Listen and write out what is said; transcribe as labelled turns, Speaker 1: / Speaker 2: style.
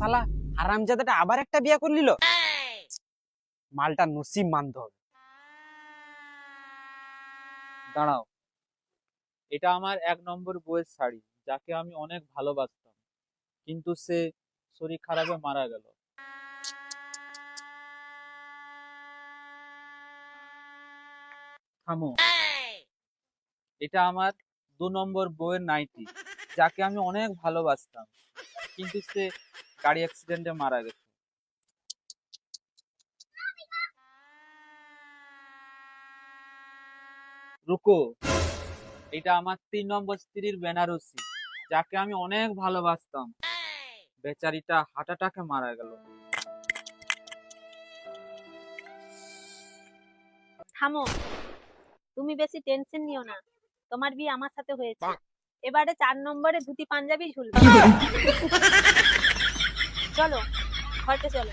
Speaker 1: শালা হারামজাদাটা আবার একটা বিয়ে করে নিল। মালটা নসিব মানতে হবে।
Speaker 2: দাঁড়াও, এটা আমার 1 নম্বর বউয়ের শাড়ি, যাকে আমি অনেক ভালোবাসতাম, কিন্তু সে শরীর খারাপে মারা গেল। থামো, এটা আমার 2 নম্বর বউয়ের নাইটি, যাকে আমি অনেক ভালোবাসতাম, কিন্তু সে গাড়ি অ্যাক্সিডেন্টে মারা গেছে। রুকো, এটা আমার 3 নম্বর স্ত্রীর বেনারসি, যাকে আমি অনেক ভালোবাসতাম, বেচারিটা হার্ট অ্যাটাকে মারা গেল।
Speaker 3: থামো, তুমি বেশি টেনশন নিও না, তোমার বিয়ে আমার সাথে হয়েছে। এবারে 4 নম্বরে ধুতি পাঞ্জাবি ঝুলবে। চলো, ঘরতে চলো।